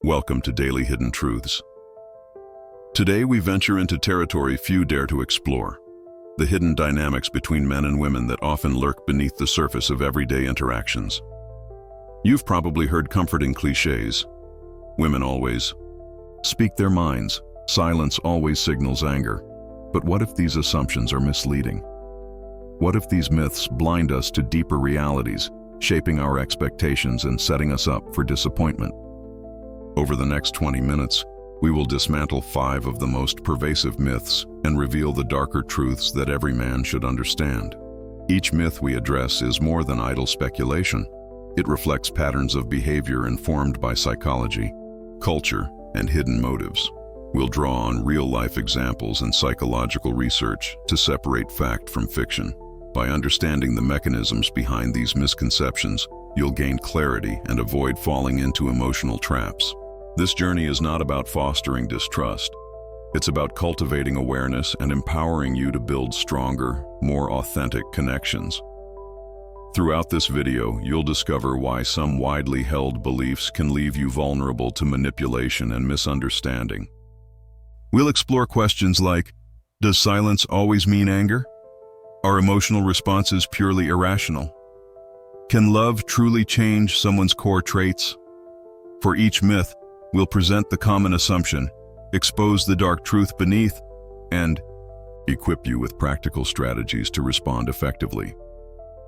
Welcome to Daily Hidden Truths. Today we venture into territory few dare to explore, the hidden dynamics between men and women that often lurk beneath the surface of everyday interactions. You've probably heard comforting cliches. Women always speak their minds. Silence always signals anger. But what if these assumptions are misleading? What if these myths blind us to deeper realities, shaping our expectations and setting us up for disappointment? Over the next 20 minutes, we will dismantle 5 of the most pervasive myths and reveal the darker truths that every man should understand. Each myth we address is more than idle speculation. It reflects patterns of behavior informed by psychology, culture, and hidden motives. We'll draw on real-life examples and psychological research to separate fact from fiction. By understanding the mechanisms behind these misconceptions, you'll gain clarity and avoid falling into emotional traps. This journey is not about fostering distrust. It's about cultivating awareness and empowering you to build stronger, more authentic connections. Throughout this video, you'll discover why some widely held beliefs can leave you vulnerable to manipulation and misunderstanding. We'll explore questions like, does silence always mean anger? Are emotional responses purely irrational? Can love truly change someone's core traits? For each myth, we'll present the common assumption, expose the dark truth beneath, and equip you with practical strategies to respond effectively.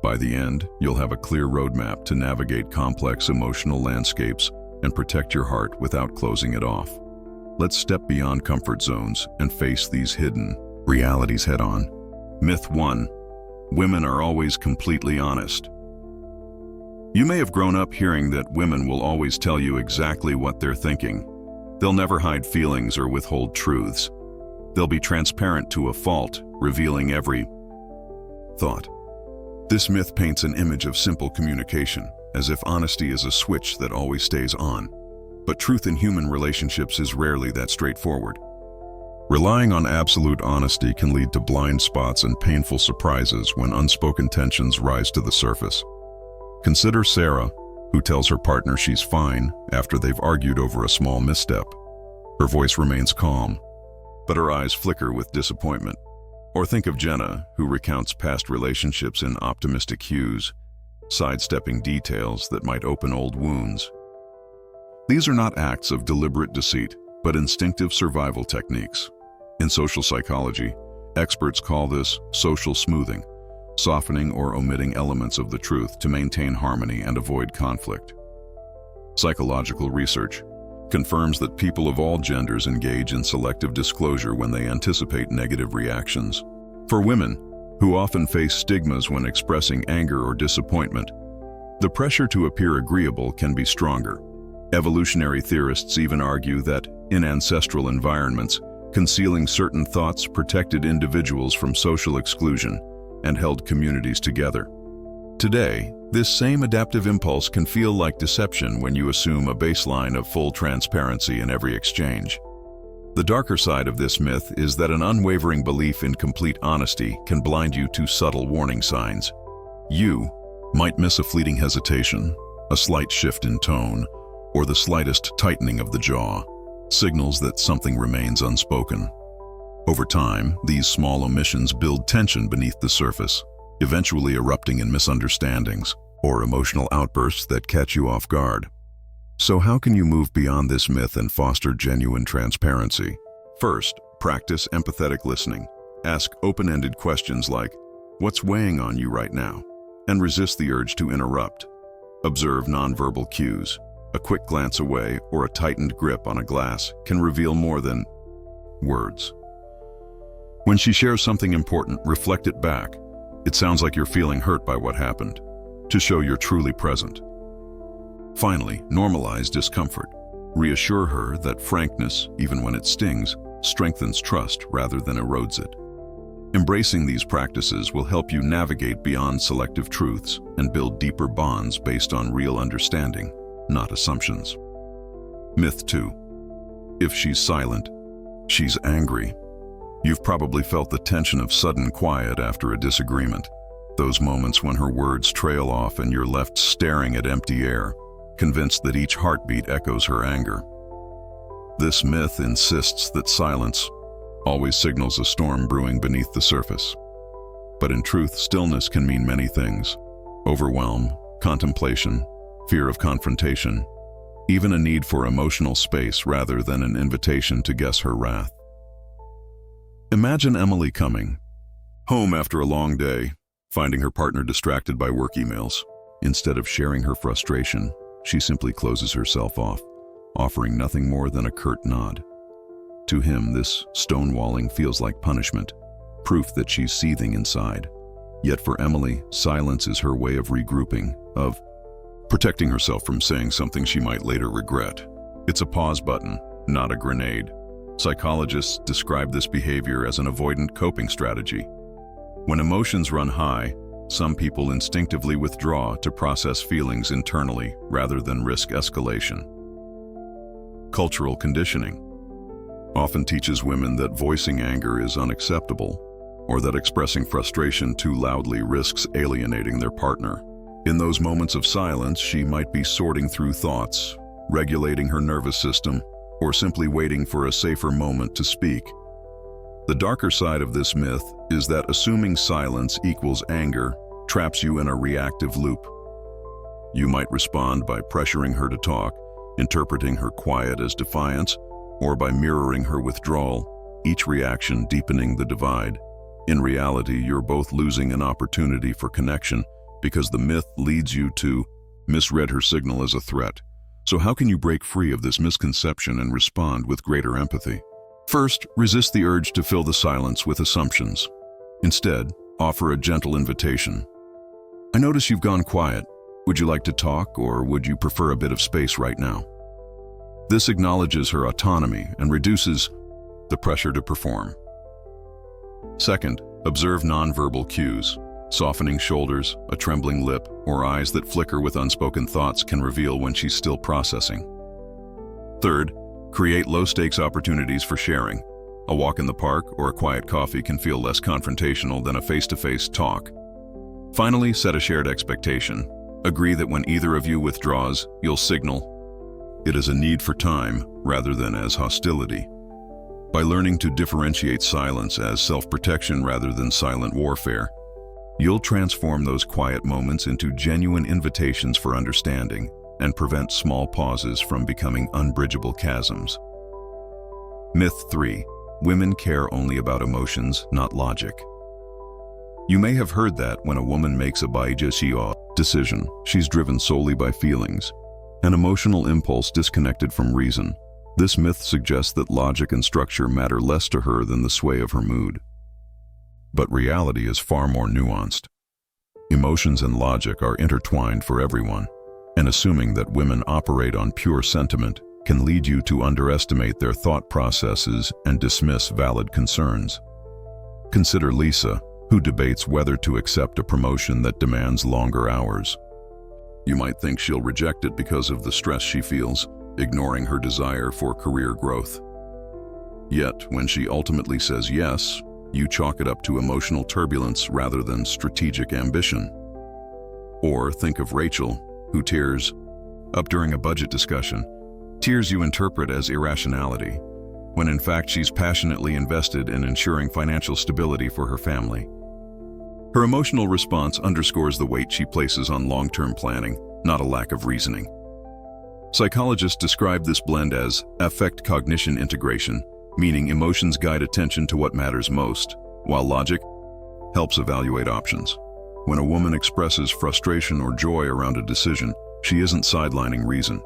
By the end, you'll have a clear roadmap to navigate complex emotional landscapes and protect your heart without closing it off. Let's step beyond comfort zones and face these hidden realities head-on. Myth 1. Women are always completely honest. You may have grown up hearing that women will always tell you exactly what they're thinking. They'll never hide feelings or withhold truths. They'll be transparent to a fault, revealing every thought. This myth paints an image of simple communication, as if honesty is a switch that always stays on. But truth in human relationships is rarely that straightforward. Relying on absolute honesty can lead to blind spots and painful surprises when unspoken tensions rise to the surface. Consider Sarah, who tells her partner she's fine after they've argued over a small misstep. Her voice remains calm, but her eyes flicker with disappointment. Or think of Jenna, who recounts past relationships in optimistic hues, sidestepping details that might open old wounds. These are not acts of deliberate deceit, but instinctive survival techniques. In social psychology, experts call this social smoothing, softening or omitting elements of the truth to maintain harmony and avoid conflict. Psychological research confirms that people of all genders engage in selective disclosure when they anticipate negative reactions. For women, who often face stigmas when expressing anger or disappointment, the pressure to appear agreeable can be stronger. Evolutionary theorists even argue that, in ancestral environments, concealing certain thoughts protected individuals from social exclusion and held communities together. Today, this same adaptive impulse can feel like deception when you assume a baseline of full transparency in every exchange. The darker side of this myth is that an unwavering belief in complete honesty can blind you to subtle warning signs. You might miss a fleeting hesitation, a slight shift in tone, or the slightest tightening of the jaw, signals that something remains unspoken. Over time, these small omissions build tension beneath the surface, eventually erupting in misunderstandings or emotional outbursts that catch you off guard. So how can you move beyond this myth and foster genuine transparency? First, practice empathetic listening. Ask open-ended questions like, "What's weighing on you right now?" and resist the urge to interrupt. Observe nonverbal cues. A quick glance away or a tightened grip on a glass can reveal more than words. When she shares something important, reflect it back. It sounds like you're feeling hurt by what happened, to show you're truly present. Finally, normalize discomfort. Reassure her that frankness, even when it stings, strengthens trust rather than erodes it. Embracing these practices will help you navigate beyond selective truths and build deeper bonds based on real understanding, not assumptions. Myth 2. If she's silent, she's angry. You've probably felt the tension of sudden quiet after a disagreement. Those moments when her words trail off and you're left staring at empty air, convinced that each heartbeat echoes her anger. This myth insists that silence always signals a storm brewing beneath the surface. But in truth, stillness can mean many things: overwhelm, contemplation, fear of confrontation, even a need for emotional space rather than an invitation to guess her wrath. Imagine Emily coming home after a long day, finding her partner distracted by work emails. Instead of sharing her frustration, she simply closes herself off, offering nothing more than a curt nod. To him, this stonewalling feels like punishment, proof that she's seething inside. Yet for Emily, silence is her way of regrouping, of protecting herself from saying something she might later regret. It's a pause button, not a grenade. Psychologists describe this behavior as an avoidant coping strategy. When emotions run high, some people instinctively withdraw to process feelings internally rather than risk escalation. Cultural conditioning often teaches women that voicing anger is unacceptable, or that expressing frustration too loudly risks alienating their partner. In those moments of silence, she might be sorting through thoughts, regulating her nervous system, or simply waiting for a safer moment to speak. The darker side of this myth is that assuming silence equals anger traps you in a reactive loop. You might respond by pressuring her to talk, interpreting her quiet as defiance, or by mirroring her withdrawal, each reaction deepening the divide. In reality, you're both losing an opportunity for connection because the myth leads you to misread her signal as a threat. So how can you break free of this misconception and respond with greater empathy? First, resist the urge to fill the silence with assumptions. Instead, offer a gentle invitation. I notice you've gone quiet. Would you like to talk, or would you prefer a bit of space right now? This acknowledges her autonomy and reduces the pressure to perform. Second, observe nonverbal cues. Softening shoulders, a trembling lip, or eyes that flicker with unspoken thoughts can reveal when she's still processing. Third, create low-stakes opportunities for sharing. A walk in the park or a quiet coffee can feel less confrontational than a face-to-face talk. Finally, set a shared expectation. Agree that when either of you withdraws, you'll signal it as a need for time rather than as hostility. By learning to differentiate silence as self-protection rather than silent warfare, you'll transform those quiet moments into genuine invitations for understanding and prevent small pauses from becoming unbridgeable chasms. Myth 3. Women care only about emotions, not logic. You may have heard that when a woman makes a baijia decision, she's driven solely by feelings, an emotional impulse disconnected from reason. This myth suggests that logic and structure matter less to her than the sway of her mood. But reality is far more nuanced. Emotions and logic are intertwined for everyone, and assuming that women operate on pure sentiment can lead you to underestimate their thought processes and dismiss valid concerns. Consider Lisa, who debates whether to accept a promotion that demands longer hours. You might think she'll reject it because of the stress she feels, ignoring her desire for career growth. Yet, when she ultimately says yes, you chalk it up to emotional turbulence rather than strategic ambition. Or think of Rachel, who tears up during a budget discussion. Tears you interpret as irrationality, when in fact she's passionately invested in ensuring financial stability for her family. Her emotional response underscores the weight she places on long-term planning, not a lack of reasoning. Psychologists describe this blend as affect-cognition integration, meaning emotions guide attention to what matters most, while logic helps evaluate options. When a woman expresses frustration or joy around a decision, she isn't sidelining reason.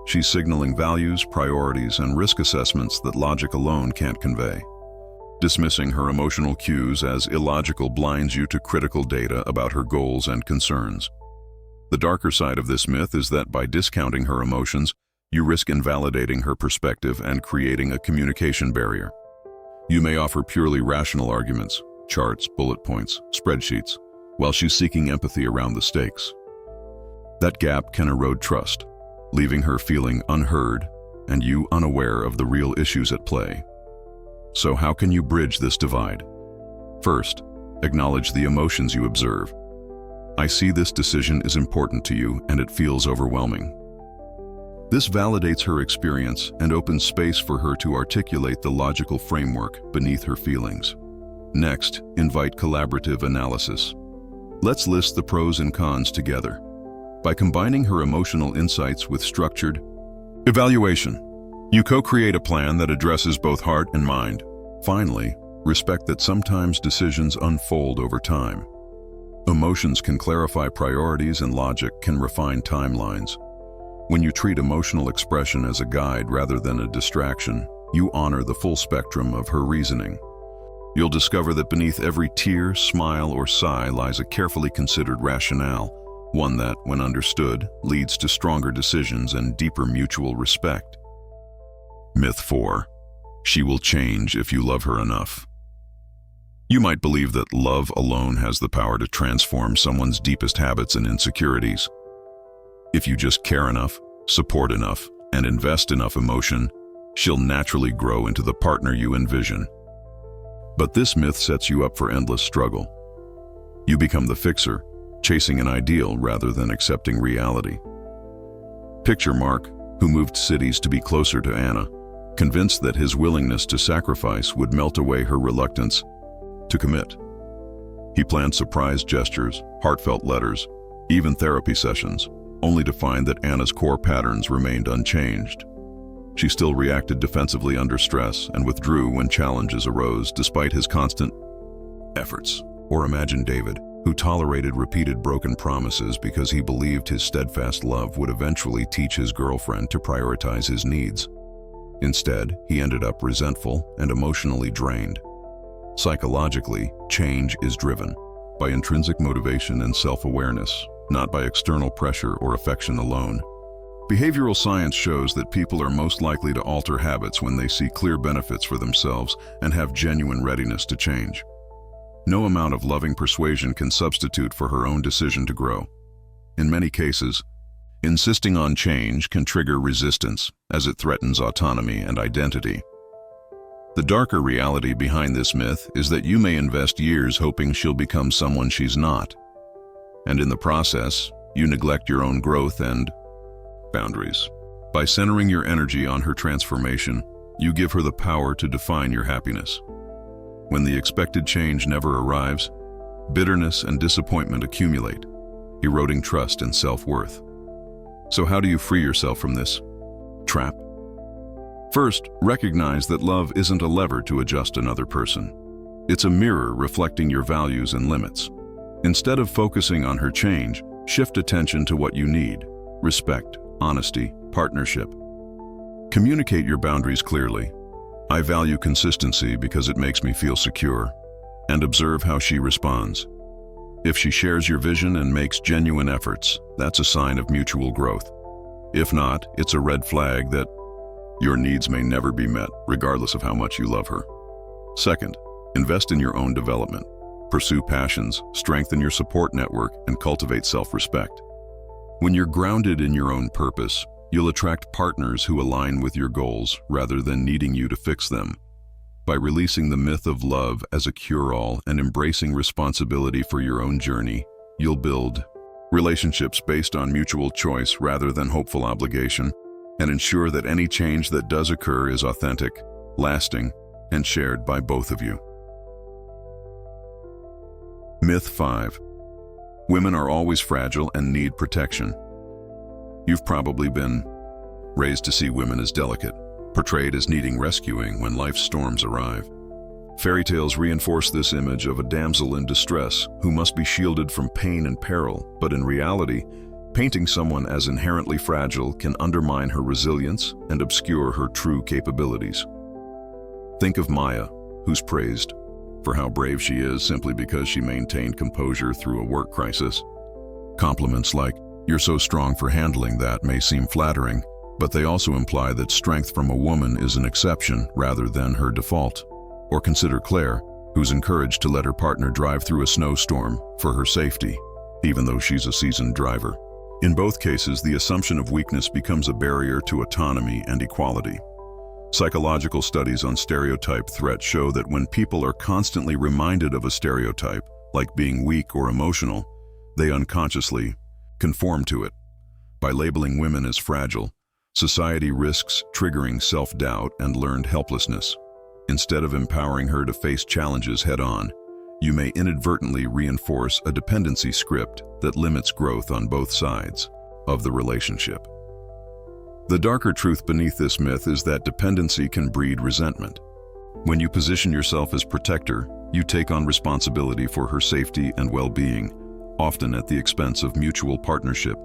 She's signaling values, priorities, and risk assessments that logic alone can't convey. Dismissing her emotional cues as illogical blinds you to critical data about her goals and concerns. The darker side of this myth is that by discounting her emotions, you risk invalidating her perspective and creating a communication barrier. You may offer purely rational arguments, charts, bullet points, spreadsheets, while she's seeking empathy around the stakes. That gap can erode trust, leaving her feeling unheard and you unaware of the real issues at play. So how can you bridge this divide? First, acknowledge the emotions you observe. I see this decision is important to you and it feels overwhelming. This validates her experience and opens space for her to articulate the logical framework beneath her feelings. Next, invite collaborative analysis. Let's list the pros and cons together. By combining her emotional insights with structured evaluation, you co-create a plan that addresses both heart and mind. Finally, respect that sometimes decisions unfold over time. Emotions can clarify priorities and logic can refine timelines. When you treat emotional expression as a guide rather than a distraction, you honor the full spectrum of her reasoning. You'll discover that beneath every tear, smile, or sigh lies a carefully considered rationale, one that, when understood, leads to stronger decisions and deeper mutual respect. Myth 4. She will change if you love her enough. You might believe that love alone has the power to transform someone's deepest habits and insecurities. If you just care enough, support enough, and invest enough emotion, she'll naturally grow into the partner you envision. But this myth sets you up for endless struggle. You become the fixer, chasing an ideal rather than accepting reality. Picture Mark, who moved cities to be closer to Anna, convinced that his willingness to sacrifice would melt away her reluctance to commit. He planned surprise gestures, heartfelt letters, even therapy sessions, only to find that Anna's core patterns remained unchanged. She still reacted defensively under stress and withdrew when challenges arose despite his constant efforts. Or imagine David, who tolerated repeated broken promises because he believed his steadfast love would eventually teach his girlfriend to prioritize his needs. Instead, he ended up resentful and emotionally drained. Psychologically, change is driven by intrinsic motivation and self-awareness, not by external pressure or affection alone. Behavioral science shows that people are most likely to alter habits when they see clear benefits for themselves and have genuine readiness to change. No amount of loving persuasion can substitute for her own decision to grow. In many cases, insisting on change can trigger resistance as it threatens autonomy and identity. The darker reality behind this myth is that you may invest years hoping she'll become someone she's not. And in the process, you neglect your own growth and boundaries. By centering your energy on her transformation, you give her the power to define your happiness. When the expected change never arrives, bitterness and disappointment accumulate, eroding trust and self-worth. So how do you free yourself from this trap? First, recognize that love isn't a lever to adjust another person. It's a mirror reflecting your values and limits. Instead of focusing on her change, shift attention to what you need: respect, honesty, partnership. Communicate your boundaries clearly. I value consistency because it makes me feel secure. And observe how she responds. If she shares your vision and makes genuine efforts, that's a sign of mutual growth. If not, it's a red flag that your needs may never be met, regardless of how much you love her. Second, invest in your own development. Pursue passions, strengthen your support network, and cultivate self-respect. When you're grounded in your own purpose, you'll attract partners who align with your goals rather than needing you to fix them. By releasing the myth of love as a cure-all and embracing responsibility for your own journey, you'll build relationships based on mutual choice rather than hopeful obligation, and ensure that any change that does occur is authentic, lasting, and shared by both of you. Myth 5. Women are always fragile and need protection. You've probably been raised to see women as delicate, portrayed as needing rescuing when life's storms arrive. Fairy tales reinforce this image of a damsel in distress who must be shielded from pain and peril, but in reality, painting someone as inherently fragile can undermine her resilience and obscure her true capabilities. Think of Maya, who's praised for how brave she is simply because she maintained composure through a work crisis. Compliments like, "You're so strong for handling that," may seem flattering, but they also imply that strength from a woman is an exception rather than her default. Or consider Claire, who's encouraged to let her partner drive through a snowstorm for her safety, even though she's a seasoned driver. In both cases, the assumption of weakness becomes a barrier to autonomy and equality. Psychological studies on stereotype threat show that when people are constantly reminded of a stereotype, like being weak or emotional, they unconsciously conform to it. By labeling women as fragile, Society risks triggering self-doubt and learned helplessness. Instead of empowering her to face challenges head-on, you may inadvertently reinforce a dependency script that limits growth on both sides of the relationship. The darker truth beneath this myth is that dependency can breed resentment. When you position yourself as protector, you take on responsibility for her safety and well-being, often at the expense of mutual partnership.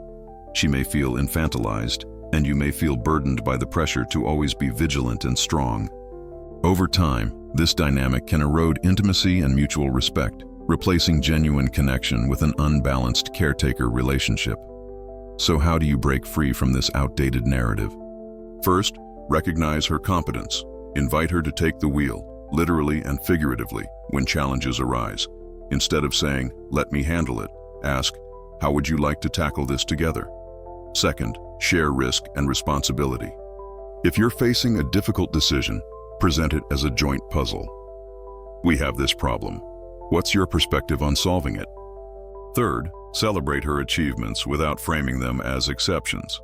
She may feel infantilized, and you may feel burdened by the pressure to always be vigilant and strong. Over time, this dynamic can erode intimacy and mutual respect, replacing genuine connection with an unbalanced caretaker relationship. So how do you break free from this outdated narrative? First, recognize her competence. Invite her to take the wheel, literally and figuratively, when challenges arise. Instead of saying, "Let me handle it," ask, "How would you like to tackle this together?" Second, share risk and responsibility. If you're facing a difficult decision, present it as a joint puzzle. "We have this problem. What's your perspective on solving it?" Third, celebrate her achievements without framing them as exceptions.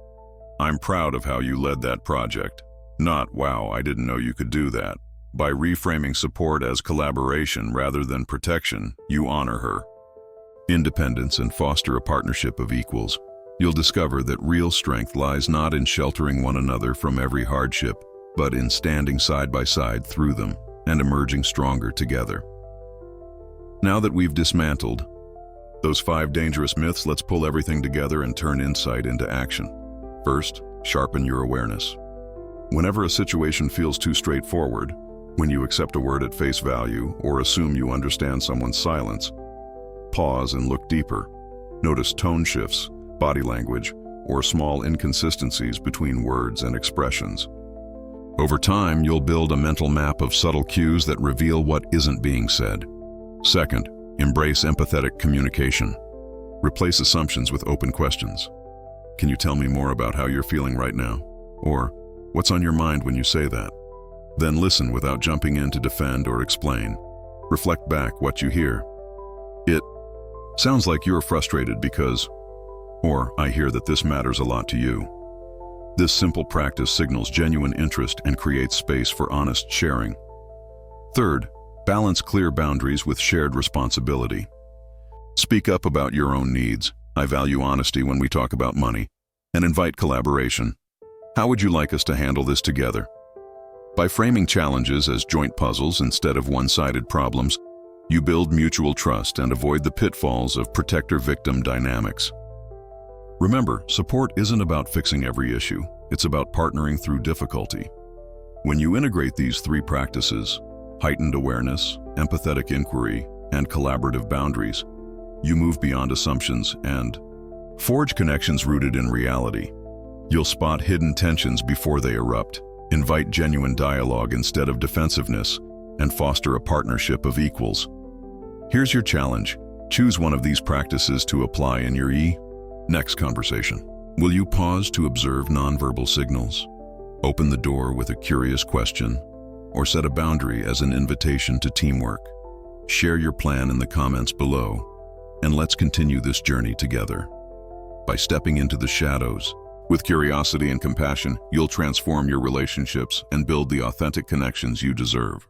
"I'm proud of how you led that project," not, "Wow, I didn't know you could do that." By reframing support as collaboration rather than protection, you honor her independence and foster a partnership of equals. You'll discover that real strength lies not in sheltering one another from every hardship, but in standing side by side through them and emerging stronger together. Now that we've dismantled those 5 dangerous myths, let's pull everything together and turn insight into action. First, sharpen your awareness. Whenever a situation feels too straightforward, when you accept a word at face value or assume you understand someone's silence, pause and look deeper. Notice tone shifts, body language, or small inconsistencies between words and expressions. Over time, you'll build a mental map of subtle cues that reveal what isn't being said. Second, embrace empathetic communication. Replace assumptions with open questions. "Can you tell me more about how you're feeling right now?" Or, "What's on your mind when you say that?" Then listen without jumping in to defend or explain. Reflect back what you hear. "It sounds like you're frustrated because," or "I hear that this matters a lot to you." This simple practice signals genuine interest and creates space for honest sharing. Third, balance clear boundaries with shared responsibility. Speak up about your own needs. "I value honesty when we talk about money," and invite collaboration. "How would you like us to handle this together?" By framing challenges as joint puzzles instead of one-sided problems, you build mutual trust and avoid the pitfalls of protector-victim dynamics. Remember, support isn't about fixing every issue. It's about partnering through difficulty. When you integrate these 3 practices, heightened awareness, empathetic inquiry, and collaborative boundaries, you move beyond assumptions and forge connections rooted in reality. You'll spot hidden tensions before they erupt, invite genuine dialogue instead of defensiveness, and foster a partnership of equals. Here's your challenge. Choose one of these practices to apply in your next conversation. Will you pause to observe nonverbal signals? Open the door with a curious question, or set a boundary as an invitation to teamwork? Share your plan in the comments below, and let's continue this journey together. By stepping into the shadows, with curiosity and compassion, you'll transform your relationships and build the authentic connections you deserve.